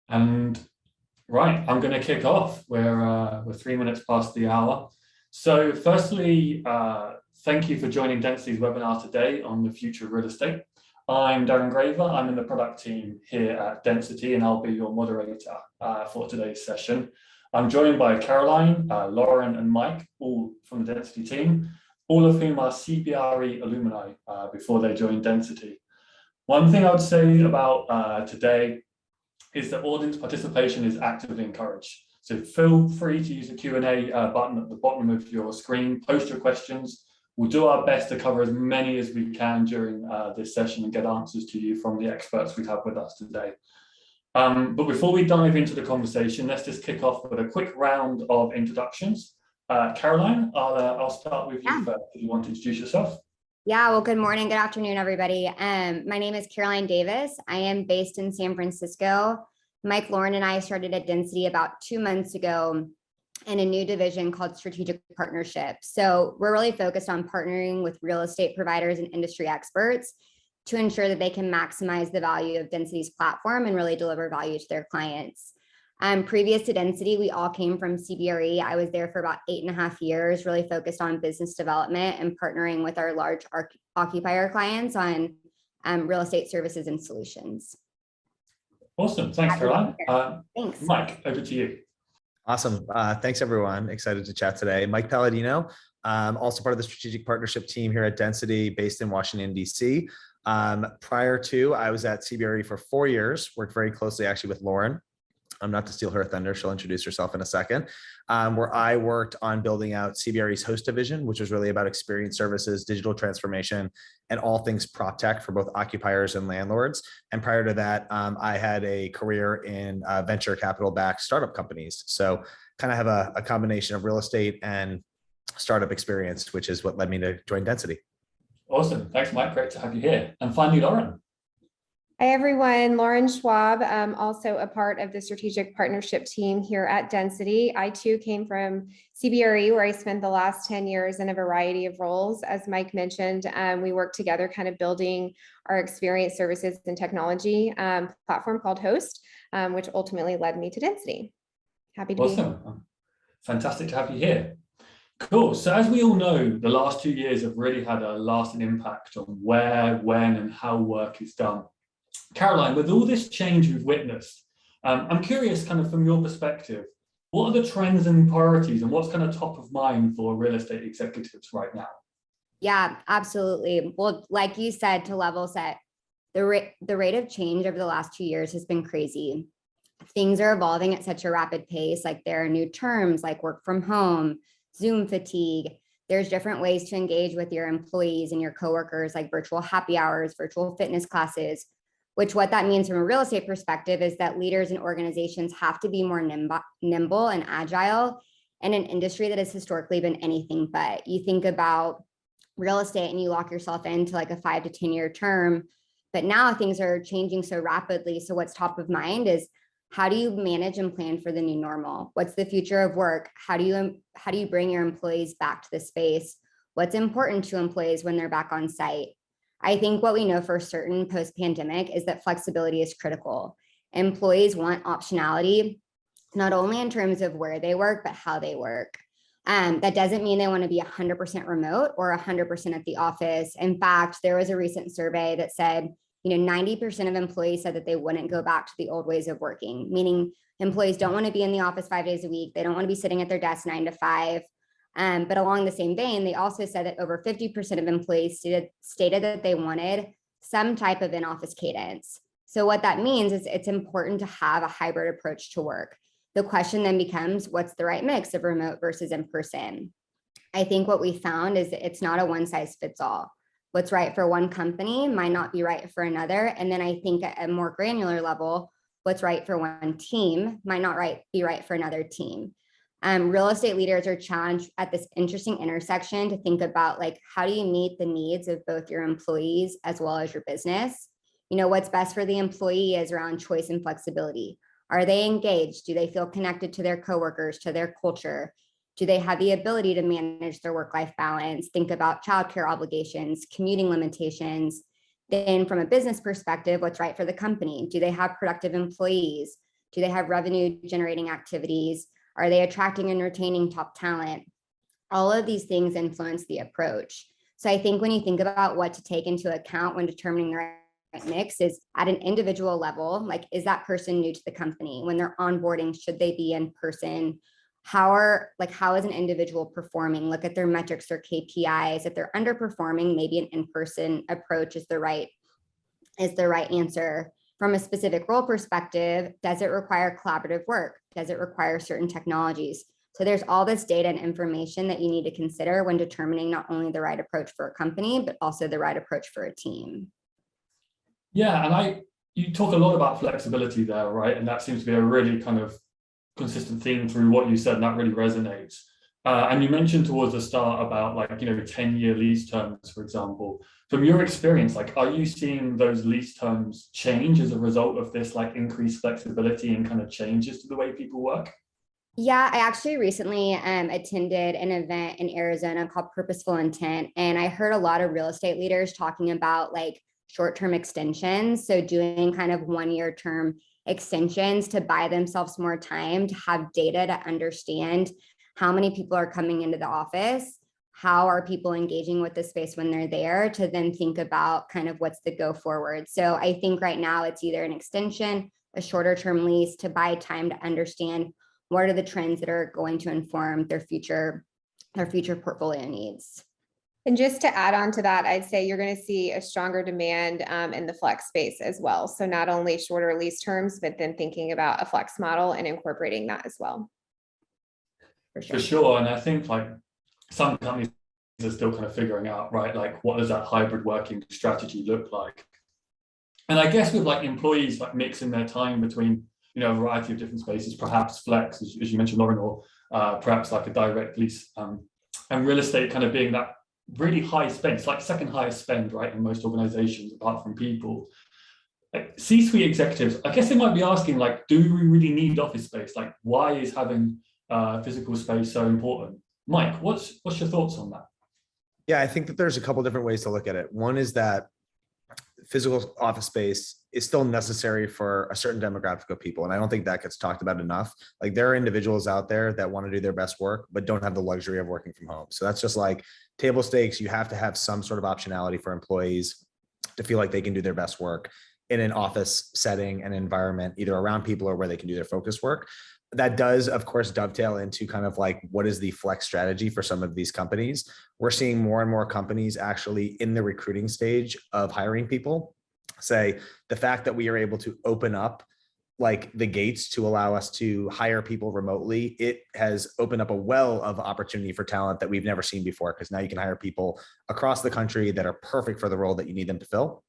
And right, I'm going to kick off. We're 3 minutes past the hour. So firstly, thank you for joining Density's webinar today on the future of real estate. I'm Darren Graver. I'm in the product team here at Density, and I'll be your moderator for today's session. I'm joined by Caroline, Lauren, and Mike, all from the Density team, all of whom are CBRE alumni before they joined Density. One thing I would say about today is that audience participation is actively encouraged. So feel free to use the Q&A button at the bottom of your screen, post your questions. We'll do our best to cover as many as we can during this session and get answers to you from the experts we have with us today. But before we dive into the conversation, let's just kick off with a quick round of introductions. Caroline, I'll start with you first. If you want to introduce yourself. Yeah, well, good morning, good afternoon, everybody. My name is Caroline Davis. I am based in San Francisco. Mike, Lauren, and I started at Density about 2 months ago in a new division called Strategic Partnerships. So we're really focused on partnering with real estate providers and industry experts to ensure that they can maximize the value of Density's platform and really deliver value to their clients. Previous to Density, we all came from CBRE. I was there for about 8.5 years, really focused on business development and partnering with our large occupier clients on real estate services and solutions. Awesome, thanks, Caroline. Thanks. Mike, over to you. Awesome. Thanks, everyone. Excited to chat today. Mike Palladino, also part of the strategic partnership team here at Density, based in Washington, D.C. Prior to, I was at CBRE for 4 years, worked very closely actually with Lauren. Not to steal her thunder, she'll introduce herself in a second, where I worked on building out CBRE's host division, which was really about experience services, digital transformation, and all things prop tech for both occupiers and landlords. And prior to that, I had a career in venture capital-backed startup companies. So kind of have a combination of real estate and startup experience, which is what led me to join Density. Awesome. Thanks, Mike. Great to have you here. And finally, Lauren. Hi, everyone. Lauren Schwalb, also a part of the strategic partnership team here at Density. I too came from CBRE, where I spent the last 10 years in a variety of roles. As Mike mentioned, we worked together kind of building our experience services and technology platform called Host, which ultimately led me to Density. Happy to be here. Fantastic to have you here. Cool. So as we all know, the last 2 years have really had a lasting impact on where, when, and how work is done. Caroline, with all this change we've witnessed, I'm curious kind of from your perspective, what are the trends and priorities and what's kind of top of mind for real estate executives right now? Yeah, absolutely. Well, like you said, to level set, the rate of change over the last 2 years has been crazy. Things are evolving at such a rapid pace. Like there are new terms like work from home, Zoom fatigue. There's different ways to engage with your employees and your coworkers, like virtual happy hours, virtual fitness classes, which what that means from a real estate perspective is that leaders and organizations have to be more nimble and agile in an industry that has historically been anything but. You think about real estate and you lock yourself into like a 5 to 10 year term, but now things are changing so rapidly. So what's top of mind is how do you manage and plan for the new normal? What's the future of work? How do you bring your employees back to the space? What's important to employees when they're back on site? I think what we know for certain post-pandemic is that flexibility is critical. Employees want optionality, not only in terms of where they work, but how they work. That doesn't mean they want to be 100% remote or 100% at the office. In fact, there was a recent survey that said, 90% of employees said that they wouldn't go back to the old ways of working, meaning employees don't want to be in the office 5 days a week. They don't want to be sitting at their desk 9 to 5. But along the same vein, they also said that over 50% of employees stated that they wanted some type of in-office cadence. So what that means is it's important to have a hybrid approach to work. The question then becomes, what's the right mix of remote versus in-person? I think what we found is that it's not a one size fits all. What's right for one company might not be right for another. And then I think at a more granular level, what's right for one team might not be right for another team. Real estate leaders are challenged at this interesting intersection to think about like, how do you meet the needs of both your employees as well as your business? What's best for the employee is around choice and flexibility. Are they engaged? Do they feel connected to their coworkers, to their culture? Do they have the ability to manage their work-life balance? Think about childcare obligations, commuting limitations. Then from a business perspective, what's right for the company? Do they have productive employees? Do they have revenue generating activities? Are they attracting and retaining top talent? All of these things influence the approach. So I think when you think about what to take into account when determining the right mix is at an individual level, like, is that person new to the company? When they're onboarding, should they be in person? How is an individual performing? Look at their metrics or KPIs. If they're underperforming, maybe an in-person approach is the right answer. From a specific role perspective, does it require collaborative work? Does it require certain technologies? So there's all this data and information that you need to consider when determining not only the right approach for a company, but also the right approach for a team. Yeah, and you talk a lot about flexibility there, right? And that seems to be a really kind of consistent theme through what you said, and that really resonates. And you mentioned towards the start about 10-year lease terms, for example. From your experience, are you seeing those lease terms change as a result of this increased flexibility and kind of changes to the way people work? Yeah, I actually recently attended an event in Arizona called Purposeful Intent, and I heard a lot of real estate leaders talking about short-term extensions. So doing kind of 1-year term extensions to buy themselves more time to have data to understand how many people are coming into the office, how are people engaging with the space when they're there, to then think about kind of what's the go forward. So I think right now it's either an extension, a shorter term lease to buy time to understand what are the trends that are going to inform their future portfolio needs. And just to add on to that, I'd say you're going to see a stronger demand in the flex space as well. So not only shorter lease terms, but then thinking about a flex model and incorporating that as well. For sure. And I think some companies are still kind of figuring out, right, what does that hybrid working strategy look like? And I guess with employees mixing their time between a variety of different spaces, perhaps flex, as you mentioned, Lauren, or perhaps a direct lease, and real estate kind of being that really high spend. It's second highest spend, right, in most organizations apart from people. C-suite executives, I guess they might be asking, do we really need office space? Why is having physical space so important? Mike, what's your thoughts on that? Yeah, I think that there's a couple different ways to look at it. One is that physical office space is still necessary for a certain demographic of people. And I don't think that gets talked about enough. There are individuals out there that want to do their best work, but don't have the luxury of working from home. So that's just table stakes. You have to have some sort of optionality for employees to feel like they can do their best work in an office setting and environment, either around people or where they can do their focus work. That does, of course, dovetail into kind of what is the flex strategy for some of these companies. We're seeing more and more companies actually in the recruiting stage of hiring people say the fact that we are able to open up the gates to allow us to hire people remotely, it has opened up a well of opportunity for talent that we've never seen before, because now you can hire people across the country that are perfect for the role that you need them to fill.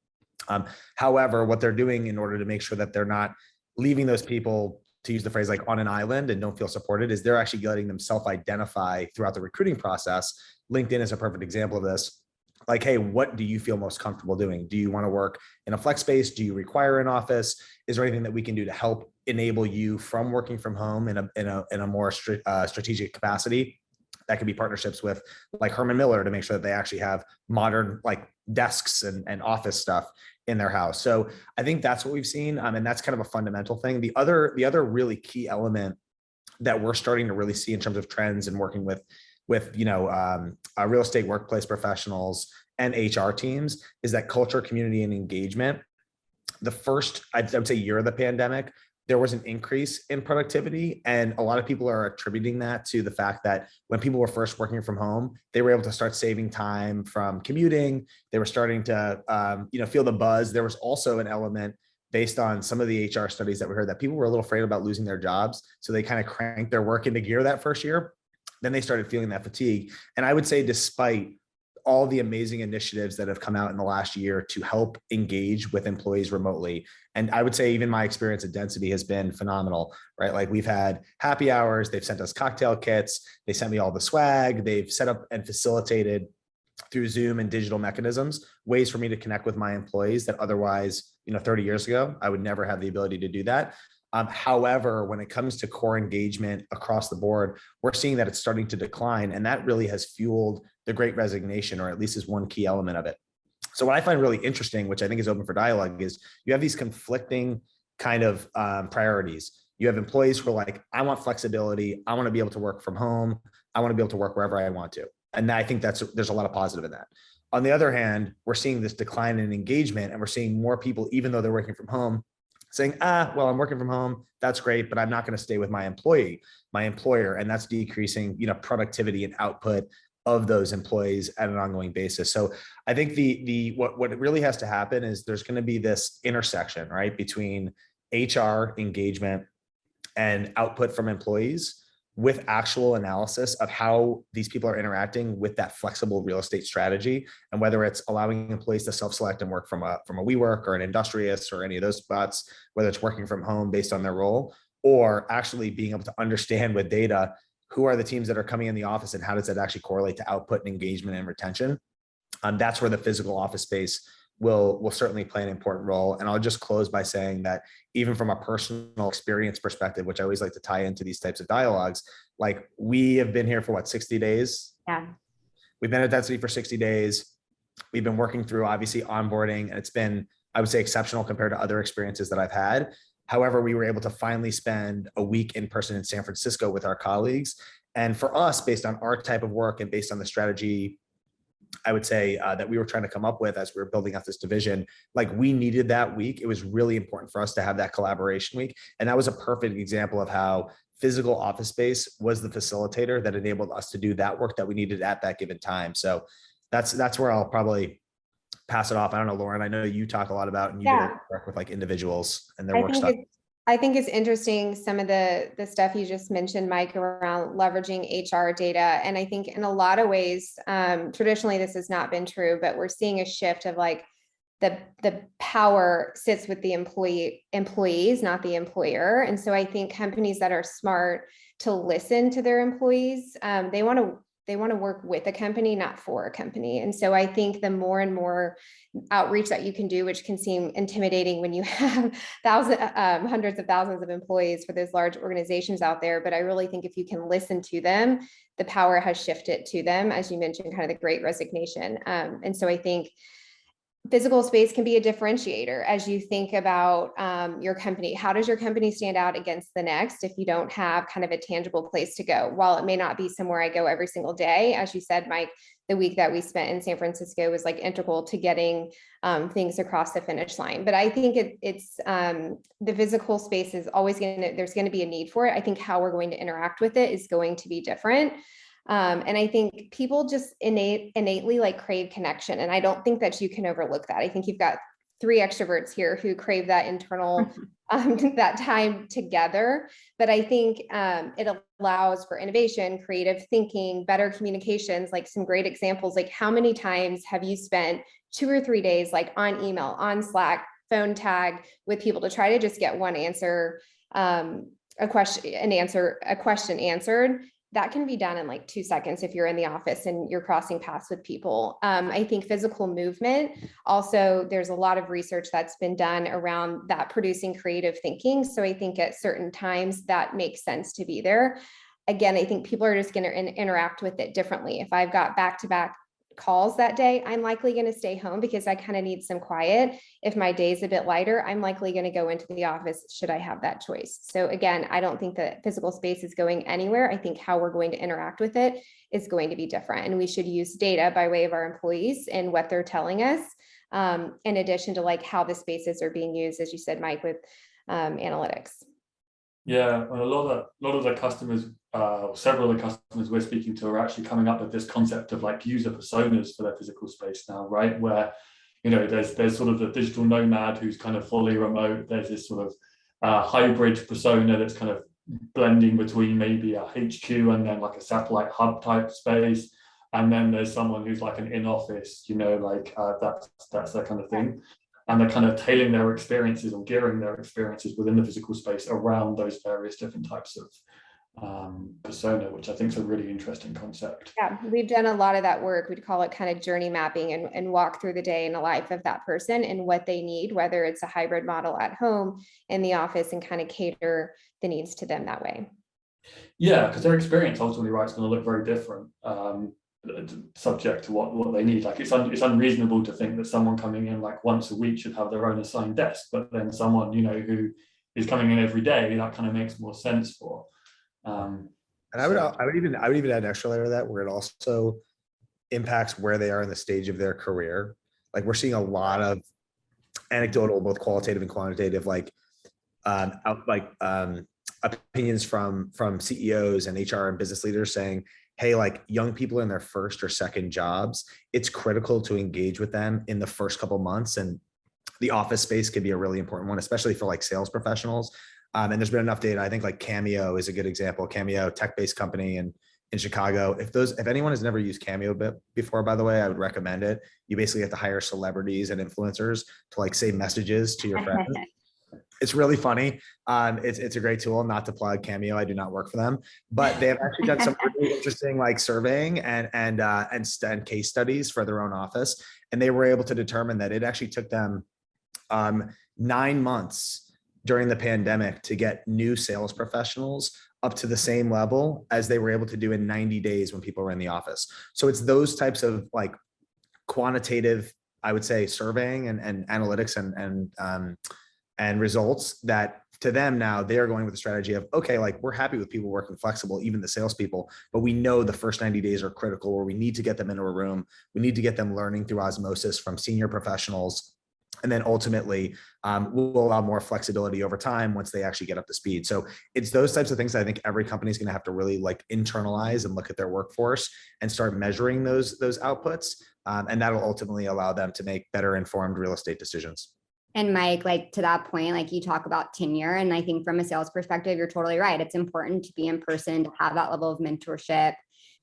However, what they're doing in order to make sure that they're not leaving those people, to use the phrase, on an island and don't feel supported, is they're actually letting them self-identify throughout the recruiting process. LinkedIn is a perfect example of this. Hey, what do you feel most comfortable doing? Do you want to work in a flex space? Do you require an office? Is there anything that we can do to help enable you from working from home in a more strategic capacity? That could be partnerships with Herman Miller to make sure that they actually have modern desks and office stuff in their house. So I think that's what we've seen. And that's kind of a fundamental thing. The other really key element that we're starting to really see in terms of trends and working with real estate workplace professionals and HR teams is that culture, community, and engagement. The first, I would say, year of the pandemic, there was an increase in productivity. And a lot of people are attributing that to the fact that when people were first working from home, they were able to start saving time from commuting. They were starting to, feel the buzz. There was also an element based on some of the HR studies that we heard that people were a little afraid about losing their jobs. So they kind of cranked their work into gear that first year. Then they started feeling that fatigue. And I would say, despite all the amazing initiatives that have come out in the last year to help engage with employees remotely, and I would say even my experience at Density has been phenomenal, right? We've had happy hours, they've sent us cocktail kits, they sent me all the swag, they've set up and facilitated through Zoom and digital mechanisms, ways for me to connect with my employees that otherwise, 30 years ago, I would never have the ability to do that. However, when it comes to core engagement across the board, we're seeing that it's starting to decline, and that really has fueled the Great Resignation, or at least is one key element of it. So what I find really interesting, which I think is open for dialogue, is you have these conflicting kind of priorities. You have employees who are like, I want flexibility. I want to be able to work from home. I want to be able to work wherever I want to. And I think there's a lot of positive in that. On the other hand, we're seeing this decline in engagement, and we're seeing more people, even though they're working from home, saying, well, I'm working from home. That's great, but I'm not going to stay with my employer. And that's decreasing, productivity and output of those employees at an ongoing basis. So I think what really has to happen is there's going to be this intersection, right, between HR engagement and output from employees, with actual analysis of how these people are interacting with that flexible real estate strategy, and whether it's allowing employees to self-select and work from a WeWork or an Industrious or any of those spots, whether it's working from home based on their role, or actually being able to understand with data who are the teams that are coming in the office and how does that actually correlate to output and engagement and retention. That's where the physical office space will certainly play an important role. And I'll just close by saying that even from a personal experience perspective, which I always like to tie into these types of dialogues, like we have been here for 60 days? Yeah. We've been at Density for 60 days. We've been working through obviously onboarding, and it's been, I would say, exceptional compared to other experiences that I've had. However, we were able to finally spend a week in person in San Francisco with our colleagues. And for us, based on our type of work and based on the strategy, I would say that we were trying to come up with as we were building out this division, like we needed that week. It was really important for us to have that collaboration week. And that was a perfect example of how physical office space was the facilitator that enabled us to do that work that we needed at that given time. So that's where I'll probably pass it off. I don't know, Lauren, I know you talk a lot about, and you do work with like individuals and their work stuff. I think it's interesting, some of the stuff you just mentioned, Mike, around leveraging HR data. And I think in a lot of ways, traditionally, this has not been true, but we're seeing a shift of like the power sits with the employees, not the employer. And so I think companies that are smart to listen to their employees, they want to work with a company, not for a company. And so I think the more and more outreach that you can do, which can seem intimidating when you have hundreds of thousands of employees for those large organizations out there. But I really think if you can listen to them, the power has shifted to them, as you mentioned, kind of the great resignation. And so I think physical space can be a differentiator as you think about your company. How does your company stand out against the next if you don't have kind of a tangible place to go? While it may not be somewhere I go every single day, as you said, Mike, the week that we spent in San Francisco was like integral to getting things across the finish line. But I think it's the physical space is always there's going to be a need for it. I think how we're going to interact with it is going to be different. And I think people just innately like crave connection. And I don't think that you can overlook that. I think you've got 3 extroverts here who crave that internal, that time together. But I think it allows for innovation, creative thinking, better communications, like some great examples. Like how many times have you spent 2 or 3 days, like on email, on Slack, phone tag with people to try to just get one answer, a question answered? That can be done in like 2 seconds if you're in the office and you're crossing paths with people. I think physical movement, also, there's a lot of research that's been done around that producing creative thinking. So I think at certain times that makes sense to be there. Again, I think people are just going to interact with it differently. If I've got back-to-back calls that day, I'm likely going to stay home because I kind of need some quiet. If my day's a bit lighter, I'm likely going to go into the office should I have that choice. So again, I don't think that physical space is going anywhere. I think how we're going to interact with it is going to be different. And we should use data by way of our employees and what they're telling us, in addition to like how the spaces are being used, as you said, Mike, with analytics. Yeah, and a lot of the customers, several of the customers we're speaking to are actually coming up with this concept of like user personas for their physical space now, right? Where, there's sort of the digital nomad who's kind of fully remote. There's this sort of hybrid persona that's kind of blending between maybe a HQ and then like a satellite hub type space. And then there's someone who's like an in-office, that's that kind of thing. And they're kind of tailoring their experiences or gearing their experiences within the physical space around those various different types of persona, which I think is a really interesting concept. Yeah, we've done a lot of that work. We'd call it kind of journey mapping and walk through the day in the life of that person and what they need, whether it's a hybrid model at home, in the office, and kind of cater the needs to them that way. Yeah, because their experience ultimately, right, is going to look very different. Subject to what they need. Like it's unreasonable to think that someone coming in like once a week should have their own assigned desk, but then someone who is coming in every day, that kind of makes more sense for. And I would even add an extra layer to that, where it also impacts where they are in the stage of their career. Like we're seeing a lot of anecdotal, both qualitative and quantitative, opinions from CEOs and HR and business leaders saying, hey, like young people in their first or second jobs, it's critical to engage with them in the first couple months. And the office space could be a really important one, especially for like sales professionals. And there's been enough data. I think like Cameo is a good example. Cameo, tech-based company in Chicago. If anyone has never used Cameo before, by the way, I would recommend it. You basically have to hire celebrities and influencers to like say messages to your friends. It's really funny. It's a great tool. Not to plug Cameo, I do not work for them, but they have actually done some really interesting like surveying and case studies for their own office, and they were able to determine that it actually took them 9 months during the pandemic to get new sales professionals up to the same level as they were able to do in 90 days when people were in the office. So it's those types of like quantitative, I would say, surveying and analytics and results that to them now they're going with the strategy of, okay, like we're happy with people working flexible, even the salespeople, but we know the first 90 days are critical, where we need to get them into a room. We need to get them learning through osmosis from senior professionals. And then ultimately we'll allow more flexibility over time once they actually get up to speed. So it's those types of things that I think every company is going to have to really like internalize and look at their workforce and start measuring those outputs. And that'll ultimately allow them to make better informed real estate decisions. And Mike, like to that point, like you talk about tenure, and I think from a sales perspective, you're totally right. It's important to be in person, to have that level of mentorship,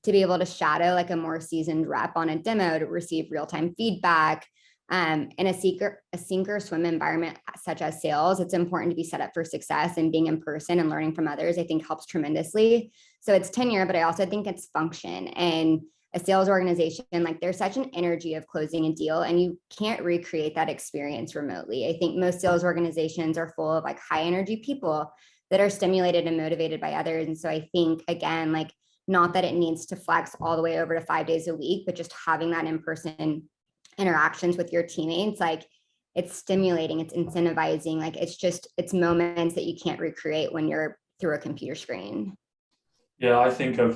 to be able to shadow like a more seasoned rep on a demo, to receive real-time feedback. In a sink or swim environment such as sales, it's important to be set up for success, and being in person and learning from others, I think helps tremendously. So it's tenure, but I also think it's function. And a sales organization, like there's such an energy of closing a deal, and you can't recreate that experience remotely. I think most sales organizations are full of like high energy people that are stimulated and motivated by others. And so I think, again, like not that it needs to flex all the way over to 5 days a week, but just having that in-person interactions with your teammates, like it's stimulating, it's incentivizing, like it's moments that you can't recreate when you're through a computer screen. Yeah, I think of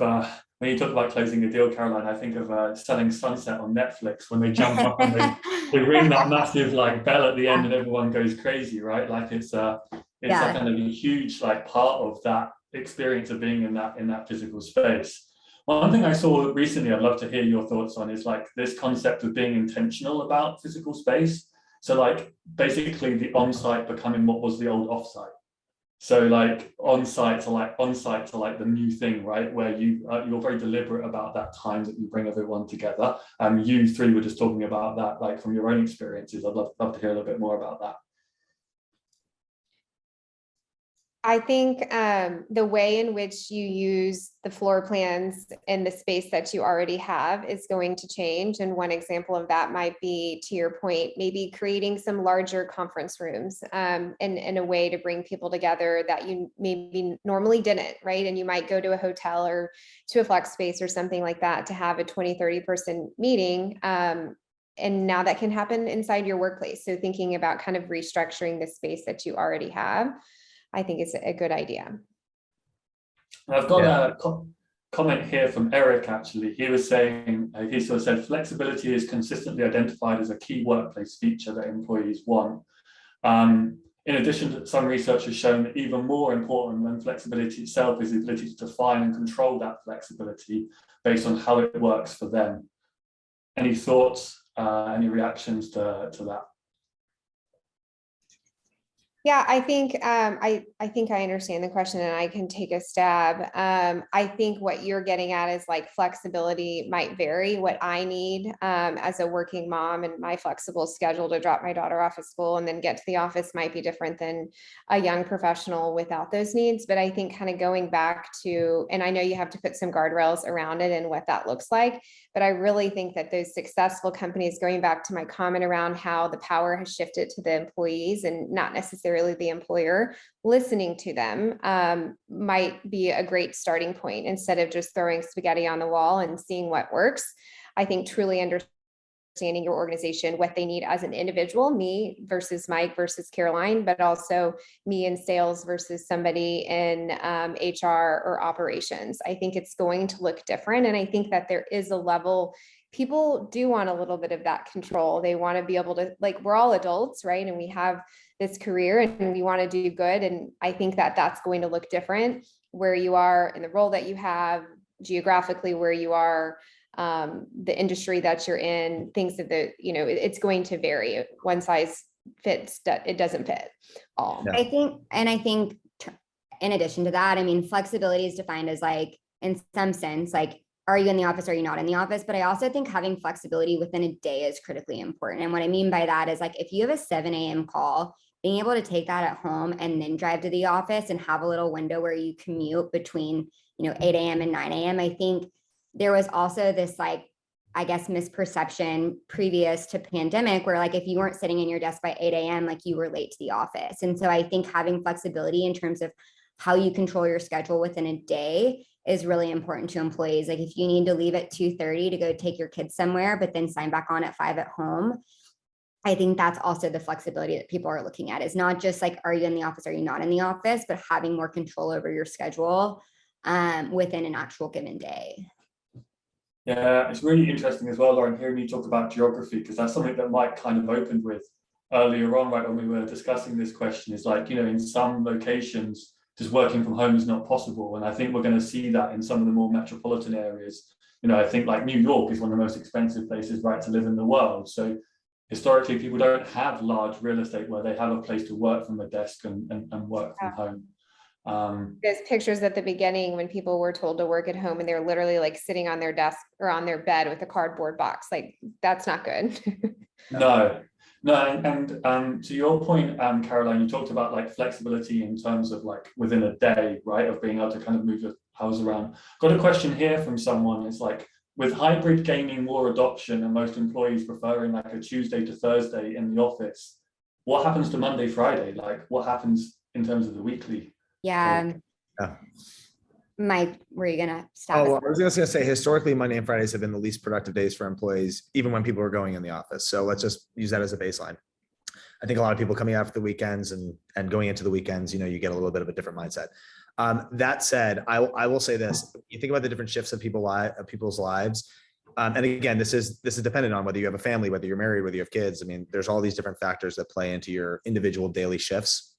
when you talk about closing a deal, Caroline, I think of Selling Sunset on Netflix, when they jump up and they ring that massive like bell at the end and everyone goes crazy, right? Like it's a kind of a huge like part of that experience of being in that physical space. One thing I saw recently, I'd love to hear your thoughts on, is like this concept of being intentional about physical space. So like basically the on-site becoming what was the old off-site. So like on-site to like the new thing, right? Where you're very deliberate about that time that you bring everyone together. You three were just talking about that, like from your own experiences. I'd love to hear a little bit more about that. I think the way in which you use the floor plans and the space that you already have is going to change. And one example of that might be, to your point, maybe creating some larger conference rooms in a way to bring people together that you maybe normally didn't, right? And you might go to a hotel or to a flex space or something like that to have a 20, 30 person meeting. And now that can happen inside your workplace. So thinking about kind of restructuring the space that you already have, I think it's a good idea. I've got a comment here from Eric, actually. He was saying, he sort of said, flexibility is consistently identified as a key workplace feature that employees want. In addition, some research has shown that even more important than flexibility itself is the ability to define and control that flexibility based on how it works for them. Any thoughts, any reactions to that? Yeah, I think I think I understand the question, and I can take a stab. I think what you're getting at is like flexibility might vary. What I need as a working mom and my flexible schedule to drop my daughter off at school and then get to the office might be different than a young professional without those needs. But I think kind of going back to, and I know you have to put some guardrails around it and what that looks like, but I really think that those successful companies, going back to my comment around how the power has shifted to the employees and not necessarily the employer, listening to them might be a great starting point instead of just throwing spaghetti on the wall and seeing what works. I think truly understanding understanding your organization, what they need as an individual, me versus Mike versus Caroline, but also me in sales versus somebody in HR or operations. I think it's going to look different. And I think that there is a level, people do want a little bit of that control. They want to be able to, like, we're all adults, right? And we have this career and we want to do good. And I think that that's going to look different where you are in the role that you have, geographically where you are, the industry that you're in, things that it's going to vary. One size fits, it doesn't fit all. Yeah. I think in addition to that, I mean, flexibility is defined as like, in some sense, like, are you in the office? Are you not in the office? But I also think having flexibility within a day is critically important. And what I mean by that is like, if you have a 7 a.m. call, being able to take that at home and then drive to the office and have a little window where you commute between, 8 a.m. and 9 a.m. I think there was also this, like, I guess, misperception previous to pandemic where like, if you weren't sitting in your desk by 8 a.m., like you were late to the office. And so I think having flexibility in terms of how you control your schedule within a day is really important to employees. Like if you need to leave at 2:30 to go take your kids somewhere, but then sign back on at 5 at home, I think that's also the flexibility that people are looking at. Is not just like, are you in the office? Are you not in the office? But having more control over your schedule within an actual given day. Yeah, it's really interesting as well, Lauren, hearing you talk about geography, because that's something that Mike kind of opened with earlier on, right, when we were discussing this question. Is like, in some locations, just working from home is not possible. And I think we're going to see that in some of the more metropolitan areas. I think like New York is one of the most expensive places, right, to live in the world. So historically, people don't have large real estate where they have a place to work from a desk and work from home. There's pictures at the beginning when people were told to work at home and they're literally like sitting on their desk or on their bed with a cardboard box. Like, that's not good. No. And to your point, Caroline, you talked about like flexibility in terms of like within a day, right, of being able to kind of move your house around. Got a question here from someone. It's like, with hybrid gaining more adoption and most employees preferring like a Tuesday to Thursday in the office, what happens to Monday, Friday? Like, what happens in terms of the weekly? Yeah. Yeah. Mike, were you gonna stop? Oh, well, I was just gonna say, historically, Monday and Fridays have been the least productive days for employees, even when people are going in the office. So let's just use that as a baseline. I think a lot of people coming after the weekends and going into the weekends, you get a little bit of a different mindset. That said, I will say this: you think about the different shifts of people's lives, and again, this is dependent on whether you have a family, whether you're married, whether you have kids. I mean, there's all these different factors that play into your individual daily shifts.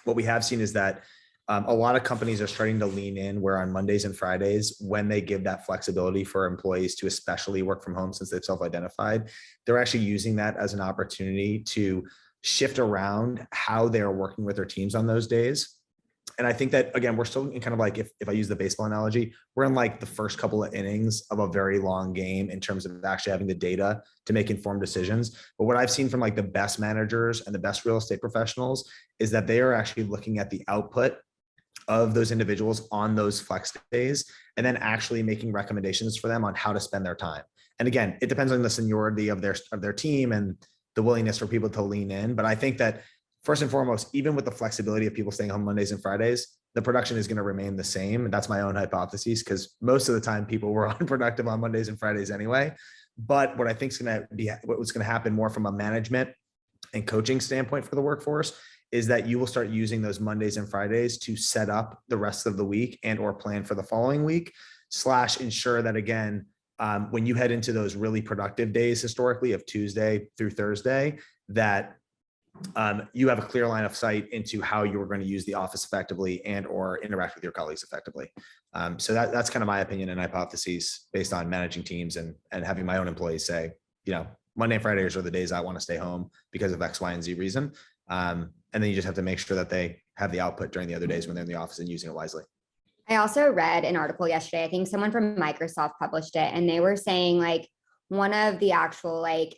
What we have seen is that a lot of companies are starting to lean in where on Mondays and Fridays, when they give that flexibility for employees to especially work from home since they've self-identified, they're actually using that as an opportunity to shift around how they're working with their teams on those days. And I think that, again, we're still in kind of like, if I use the baseball analogy, we're in like the first couple of innings of a very long game in terms of actually having the data to make informed decisions. But what I've seen from like the best managers and the best real estate professionals is that they are actually looking at the output of those individuals on those flex days and then actually making recommendations for them on how to spend their time. And again, it depends on the seniority of their team and the willingness for people to lean in. But I think that first and foremost, even with the flexibility of people staying home Mondays and Fridays, the production is going to remain the same. And that's my own hypothesis, because most of the time people were unproductive on Mondays and Fridays anyway. But what I think is going to be, what's going to happen more from a management and coaching standpoint for the workforce is that you will start using those Mondays and Fridays to set up the rest of the week and or plan for the following week, / ensure that, again, when you head into those really productive days historically of Tuesday through Thursday, that you have a clear line of sight into how you're going to use the office effectively and or interact with your colleagues effectively. So that's kind of my opinion and hypotheses based on managing teams and having my own employees say, Monday and Fridays are the days I want to stay home because of X, Y, and Z reason. And then you just have to make sure that they have the output during the other days when they're in the office and using it wisely. I also read an article yesterday, I think someone from Microsoft published it, and they were saying like one of the actual like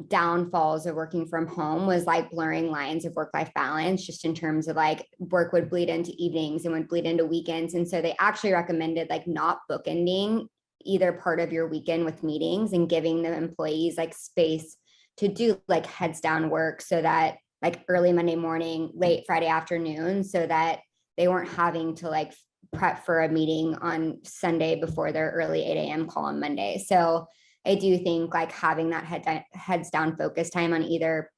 downfalls of working from home was like blurring lines of work-life balance, just in terms of like work would bleed into evenings and would bleed into weekends. And so they actually recommended like not bookending either part of your weekend with meetings and giving the employees like space to do like heads down work, so that like early Monday morning, late Friday afternoon, so that they weren't having to like prep for a meeting on Sunday before their early 8 a.m. call on Monday. So I do think like having that heads down focus time on either,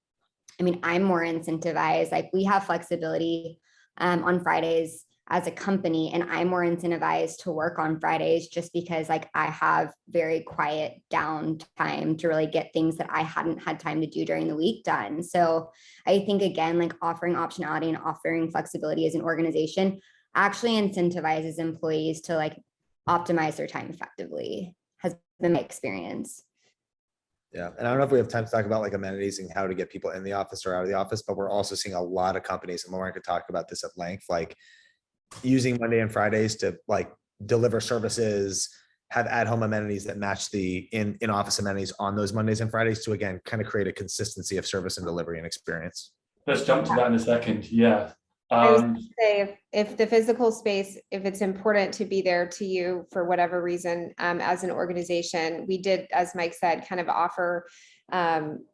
I mean, I'm more incentivized, like we have flexibility on Fridays as a company, and I'm more incentivized to work on Fridays just because like I have very quiet downtime to really get things that I hadn't had time to do during the week done. So I think again, like offering optionality and offering flexibility as an organization actually incentivizes employees to like optimize their time effectively, has been my experience. Yeah. And I don't know if we have time to talk about like amenities and how to get people in the office or out of the office, but we're also seeing a lot of companies, and Lauren could talk about this at length, like using Monday and Fridays to like deliver services, have at-home amenities that match the in-office amenities on those Mondays and Fridays to, again, kind of create a consistency of service and delivery and experience. Let's jump to that in a second. Yeah. I was gonna say, if the physical space, if it's important to be there to you for whatever reason, as an organization, we did, as Mike said, kind of offer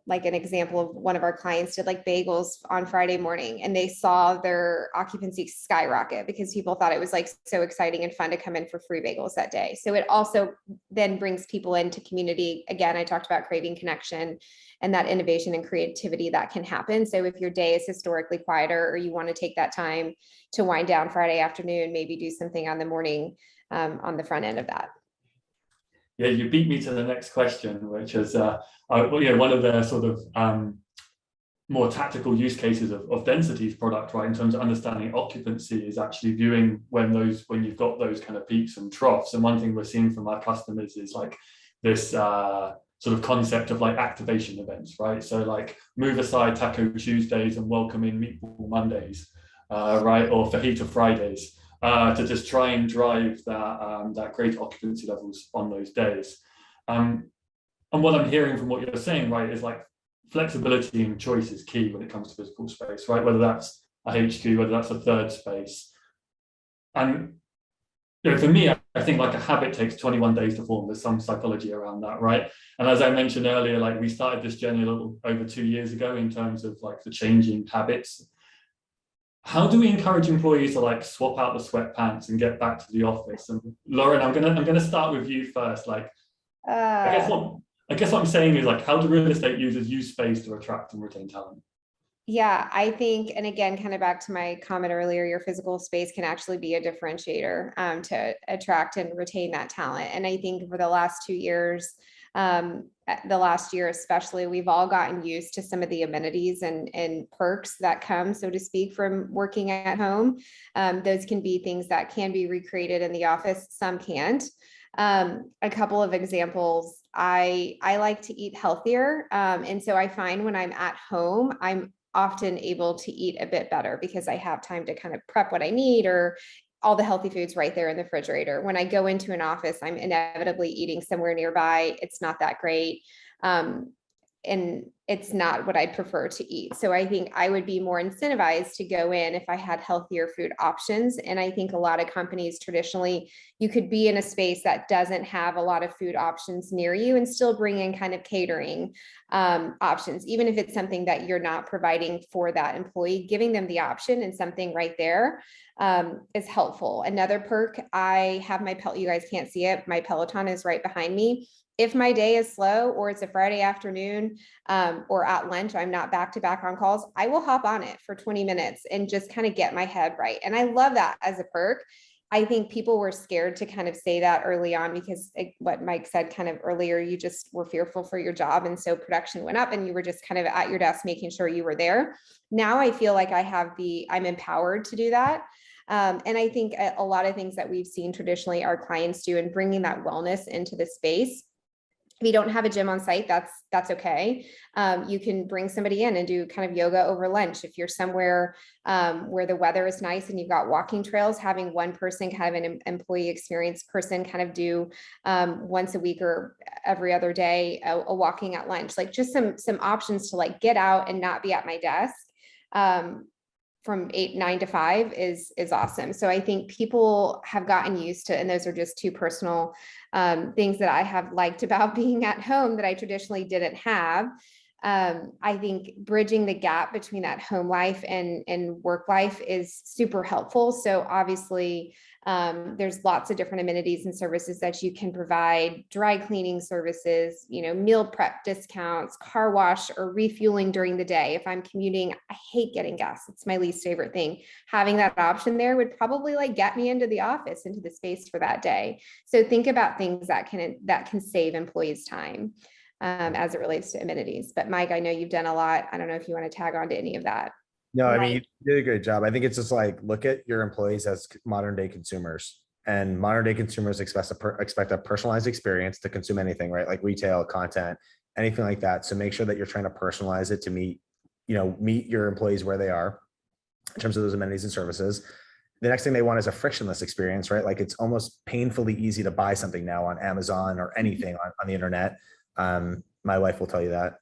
like an example of one of our clients did like bagels on Friday morning, and they saw their occupancy skyrocket because people thought it was like so exciting and fun to come in for free bagels that day. So it also then brings people into community. Again, I talked about craving connection and that innovation and creativity that can happen. So if your day is historically quieter, or you want to take that time to wind down Friday afternoon, maybe do something on the morning on the front end of that. Yeah, you beat me to the next question, which is one of the sort of more tactical use cases of Density's product, right, in terms of understanding occupancy, is actually viewing when you've got those kind of peaks and troughs. And one thing we're seeing from our customers is like this sort of concept of like activation events, right? So like move aside Taco Tuesdays and welcome in Meatball Mondays, right, or Fajita Fridays. To just try and drive that great occupancy levels on those days. And what I'm hearing from what you're saying, right, is like flexibility and choice is key when it comes to physical space, right? Whether that's a HQ, whether that's a third space. And for me, I think like a habit takes 21 days to form. There's some psychology around that, right? And as I mentioned earlier, like we started this journey a little over 2 years ago in terms of like the changing habits. How do we encourage employees to like swap out the sweatpants and get back to the office? And Lauren, I'm gonna start with you first. Like, I guess what I'm saying is like, how do real estate users use space to attract and retain talent? Yeah, I think, and again, kind of back to my comment earlier, your physical space can actually be a differentiator to attract and retain that talent. And I think for the last 2 years, the last year especially, we've all gotten used to some of the amenities and perks that come, so to speak, from working at home. Those can be things that can be recreated in the office, some can't. A couple of examples, I like to eat healthier. And so I find when I'm at home, I'm often able to eat a bit better because I have time to kind of prep what I need, or all the healthy foods right there in the refrigerator. When I go into an office, I'm inevitably eating somewhere nearby. It's not that great. And it's not what I'd prefer to eat. So I think I would be more incentivized to go in if I had healthier food options. And I think a lot of companies traditionally, you could be in a space that doesn't have a lot of food options near you and still bring in kind of catering options, even if it's something that you're not providing for that employee. Giving them the option and something right there is helpful. Another perk, I have my you guys can't see it, my Peloton is right behind me. If my day is slow, or it's a Friday afternoon, or at lunch, I'm not back to back on calls, I will hop on it for 20 minutes and just kind of get my head right. And I love that as a perk. I think people were scared to kind of say that early on because what Mike said kind of earlier, you just were fearful for your job. And so production went up and you were just kind of at your desk, making sure you were there. Now I feel like I'm empowered to do that. And I think a lot of things that we've seen traditionally our clients do, and bringing that wellness into the space. If you don't have a gym on site, that's okay. You can bring somebody in and do kind of yoga over lunch. If you're somewhere where the weather is nice and you've got walking trails, having one person, kind of an employee experience person, kind of do once a week or every other day a walking at lunch, like just some options to like get out and not be at my desk. From 9 to 5 is awesome. So I think people have gotten used to, and those are just two personal things that I have liked about being at home that I traditionally didn't have. I think bridging the gap between that home life and work life is super helpful. So obviously, there's lots of different amenities and services that you can provide: dry cleaning services, meal prep discounts, car wash, or refueling during the day. If I'm commuting, I hate getting gas. It's my least favorite thing. Having that option there would probably get me into the office, into the space for that day. So think about things that can save employees time as it relates to amenities. But Mike, I know you've done a lot. I don't know if you want to tag on to any of that. No, I mean, you did a great job. I think it's just look at your employees as modern day consumers, and modern day consumers expect a personalized experience to consume anything, right? Like retail, content, anything like that. So make sure that you're trying to personalize it to meet your employees where they are in terms of those amenities and services. The next thing they want is a frictionless experience, right? Like it's almost painfully easy to buy something now on Amazon or anything on the internet. My wife will tell you that.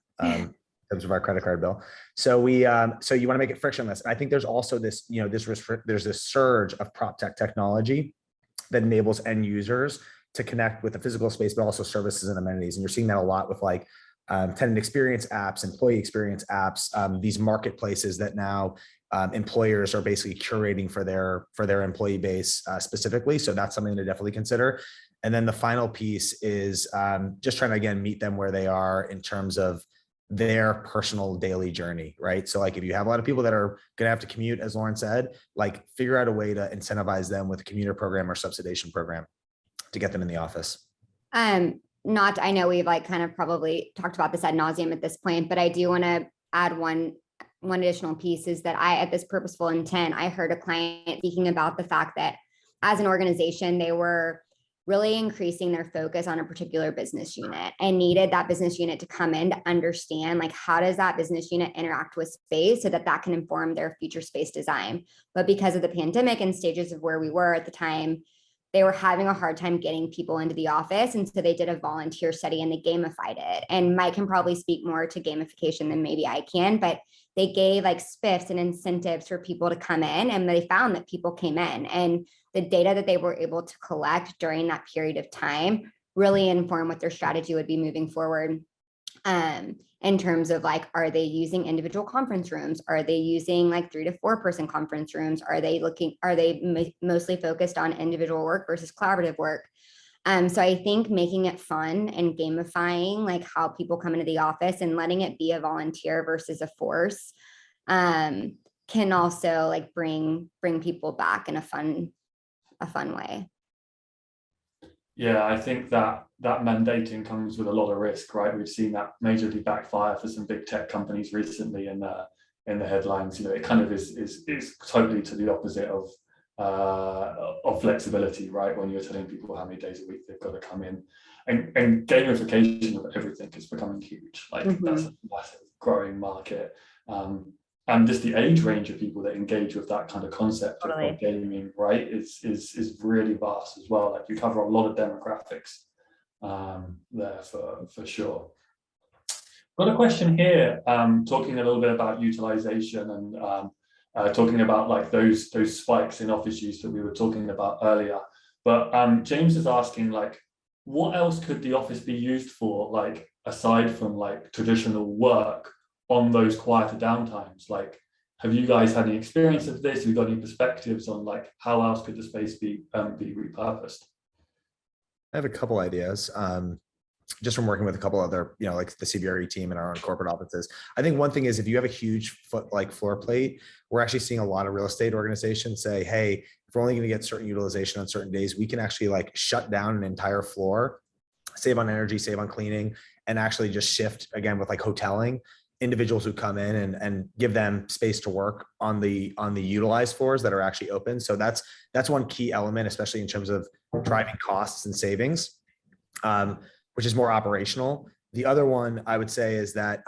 In terms of our credit card bill. So you want to make it frictionless. And I think there's also this, there's this surge of prop tech technology that enables end users to connect with the physical space, but also services and amenities. And you're seeing that a lot with tenant experience apps, employee experience apps, these marketplaces that now employers are basically curating for their employee base specifically. So that's something to definitely consider. And then the final piece is just trying to, again, meet them where they are in terms of their personal daily journey, right? So if you have a lot of people that are going to have to commute, as Lauren said, figure out a way to incentivize them with a commuter program or subsidization program to get them in the office. I know we've kind of probably talked about this ad nauseum at this point, but I do want to add one additional piece is that at this purposeful intent, I heard a client speaking about the fact that as an organization, they were really increasing their focus on a particular business unit and needed that business unit to come in to understand how does that business unit interact with space so that can inform their future space design. But because of the pandemic and stages of where we were at the time, they were having a hard time getting people into the office. And so they did a volunteer study and they gamified it. And Mike can probably speak more to gamification than maybe I can, but they gave spiffs and incentives for people to come in, and they found that people came in, and the data that they were able to collect during that period of time really informed what their strategy would be moving forward. In terms of are they using individual conference rooms? Are they using 3 to 4 person conference rooms? Are they mostly focused on individual work versus collaborative work? So I think making it fun and gamifying how people come into the office and letting it be a volunteer versus a force can also bring people back in a fun way. Yeah, I think that mandating comes with a lot of risk, right? We've seen that majorly backfire for some big tech companies recently in the headlines. It kind of is totally to the opposite of flexibility, right? When you're telling people how many days a week they've got to come in, and gamification of everything is becoming huge. That's a massive growing market. And just the age range of people that engage with that kind of concept of gaming, right, is really vast as well. You cover a lot of demographics there for sure. Got a question here, talking a little bit about utilization and talking about those spikes in office use that we were talking about earlier. But James is asking what else could the office be used for, aside from traditional work on those quieter downtimes? Have you guys had any experience of this? Have you got any perspectives on how else could the space be repurposed? I have a couple ideas. Just from working with a couple other, the CBRE team and our own corporate offices. I think one thing is if you have a huge floor plate, we're actually seeing a lot of real estate organizations say, hey, if we're only going to get certain utilization on certain days, we can actually shut down an entire floor, save on energy, save on cleaning, and actually just shift again with hoteling individuals who come in and give them space to work on the utilized floors that are actually open. So that's one key element, especially in terms of driving costs and savings, which is more operational. The other one I would say is that,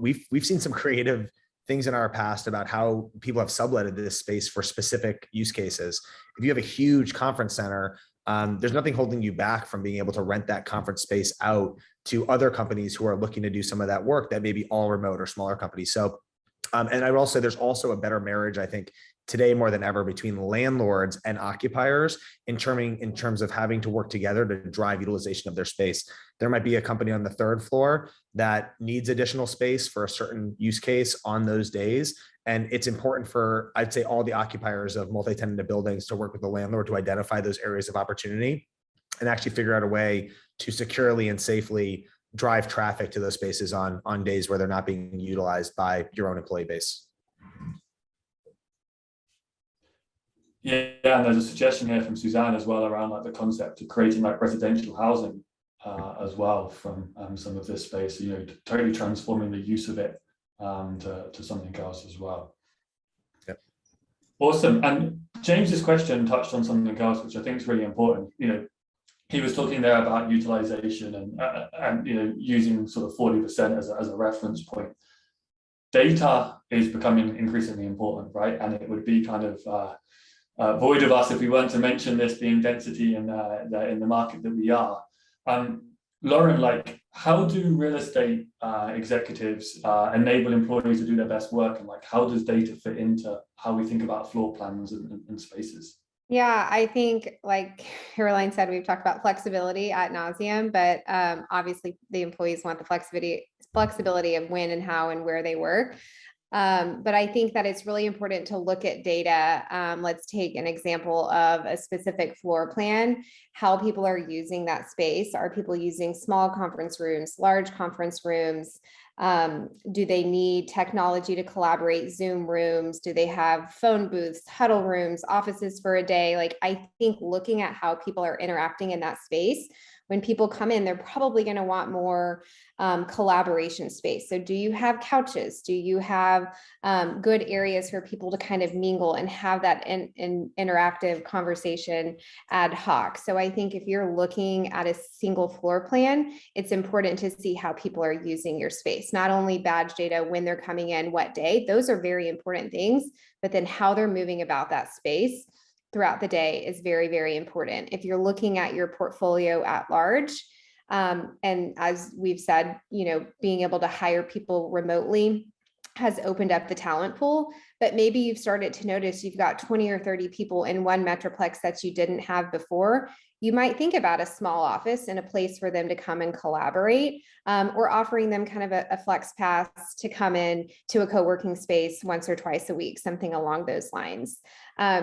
we've seen some creative things in our past about how people have subletted this space for specific use cases. If you have a huge conference center, there's nothing holding you back from being able to rent that conference space out to other companies who are looking to do some of that work that may be all remote or smaller companies. So, and I would also say there's also a better marriage, I think, today more than ever between landlords and occupiers in terms of having to work together to drive utilization of their space. There might be a company on the third floor that needs additional space for a certain use case on those days. And it's important for, I'd say, all the occupiers of multi-tenanted buildings to work with the landlord to identify those areas of opportunity and actually figure out a way to securely and safely drive traffic to those spaces on days where they're not being utilized by your own employee base. Yeah, and there's a suggestion here from Suzanne as well around like the concept of creating like residential housing as well from some of this space, you know, totally transforming the use of it to something else as well. Yep. Awesome. And James's question touched on something else, which I think is really important. You know, he was talking there about utilization and you know, using sort of 40% as a reference point. Data is becoming increasingly important, right? And it would be kind of void of us if we weren't to mention this being density in the market that we are. Lauren, like, how do real estate executives enable employees to do their best work, and like, how does data fit into how we think about floor plans and spaces? Yeah, I think like Caroline said, we've talked about flexibility ad nauseum, but obviously the employees want the flexibility of when and how and where they work. But I think that it's really important to look at data. Let's take an example of a specific floor plan, how people are using that space. Are people using small conference rooms, large conference rooms? Do they need technology to collaborate, Zoom rooms? Do they have phone booths, huddle rooms, offices for a day? Like, I think looking at how people are interacting in that space, when people come in, they're probably going to want more collaboration space. So do you have couches? Do you have good areas for people to kind of mingle and have that interactive conversation ad hoc? So I think if you're looking at a single floor plan, it's important to see how people are using your space, not only badge data, when they're coming in, what day, those are very important things, but then how they're moving about that space throughout the day is very, very important. If you're looking at your portfolio at large, and as we've said, you know, being able to hire people remotely has opened up the talent pool, but maybe you've started to notice you've got 20 or 30 people in one metroplex that you didn't have before. You might think about a small office and a place for them to come and collaborate, or offering them kind of a flex pass to come in to a co-working space once or twice a week, something along those lines.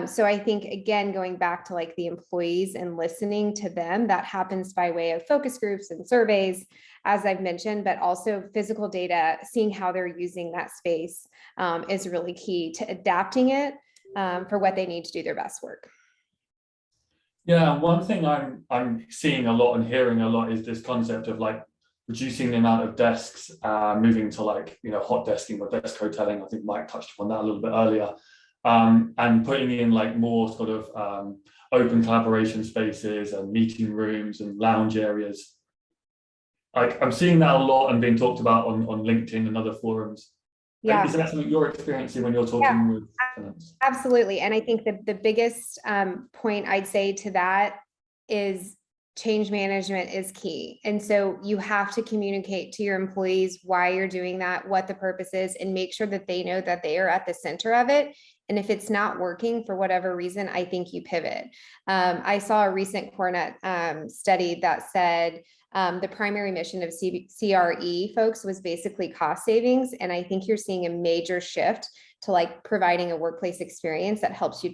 So I think, again, going back to like the employees and listening to them, that happens by way of focus groups and surveys, as I've mentioned, but also physical data, seeing how they're using that space is really key to adapting it for what they need to do their best work. Yeah, one thing I'm seeing a lot and hearing a lot is this concept of like reducing the amount of desks, moving to like, you know, hot desking or desk hoteling. I think Mike touched upon that a little bit earlier, and putting in like more sort of open collaboration spaces and meeting rooms and lounge areas. I'm seeing that a lot and being talked about on LinkedIn and other forums. Yeah. Is that something you're experiencing when you're talking with tenants? Absolutely. And I think that the biggest point I'd say to that is change management is key. And so you have to communicate to your employees why you're doing that, what the purpose is, and make sure that they know that they are at the center of it. And if it's not working for whatever reason, I think you pivot. I saw a recent Cornet study that said the primary mission of CBRE folks was basically cost savings. And I think you're seeing a major shift to like providing a workplace experience that helps you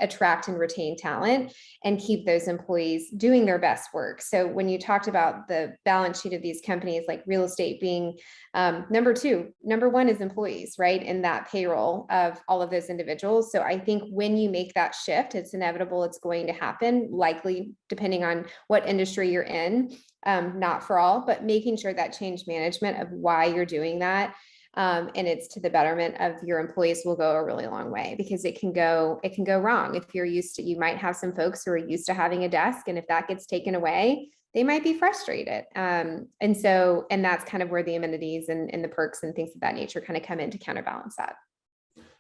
attract and retain talent and keep those employees doing their best work. So when you talked about the balance sheet of these companies, like real estate being number two, number one is employees, right? In that payroll of all of those individuals. So I think when you make that shift, it's inevitable, it's going to happen, likely depending on what industry you're in, not for all, but making sure that change management of why you're doing that, and it's to the betterment of your employees will go a really long way, because it can go wrong. If you're used to, you might have some folks who are used to having a desk, and if that gets taken away, they might be frustrated. And that's kind of where the amenities and the perks and things of that nature kind of come in to counterbalance that.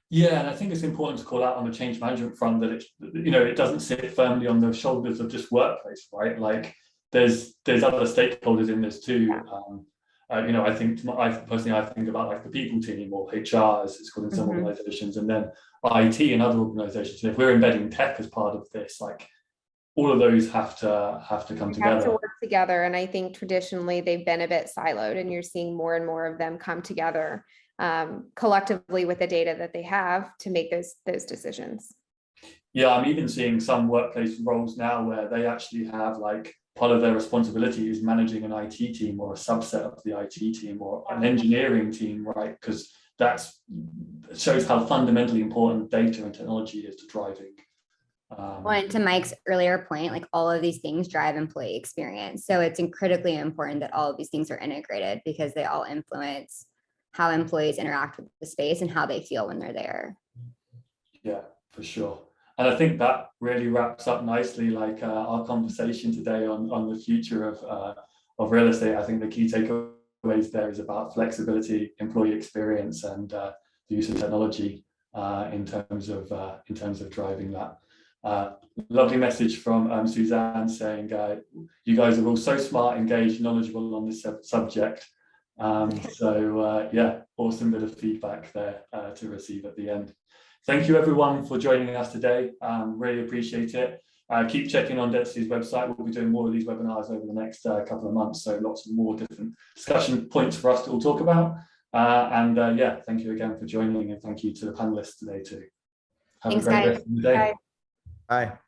Yeah, and I think it's important to call out on the change management front that it doesn't sit firmly on the shoulders of just workplace, right? Like there's other stakeholders in this too. I think I think about like the people team or HR as it's called in some Mhm. organizations, and then IT and other organizations. And if we're embedding tech as part of this, like all of those have to come They have to together. work together. And I think traditionally they've been a bit siloed, and you're seeing more and more of them come together collectively with the data that they have to make those decisions. Yeah, I'm even seeing some workplace roles now where they actually have like part of their responsibility is managing an IT team or a subset of the IT team or an engineering team, right? Because it shows how fundamentally important data and technology is to driving. Well, and to Mike's earlier point, like all of these things drive employee experience. So it's critically important that all of these things are integrated because they all influence how employees interact with the space and how they feel when they're there. Yeah, for sure. And I think that really wraps up nicely, like our conversation today on the future of real estate. I think the key takeaways there is about flexibility, employee experience, and the use of technology in terms of driving that. Lovely message from Suzanne saying, you guys are all so smart, engaged, knowledgeable on this subject. Yeah, awesome bit of feedback there to receive at the end. Thank you everyone for joining us today. Really appreciate it. Keep checking on Density's website. We'll be doing more of these webinars over the next couple of months. So lots of more different discussion points for us to all talk about. Yeah, thank you again for joining, and thank you to the panelists today too. Have Thanks, a great guys. rest of the day. Bye. Bye.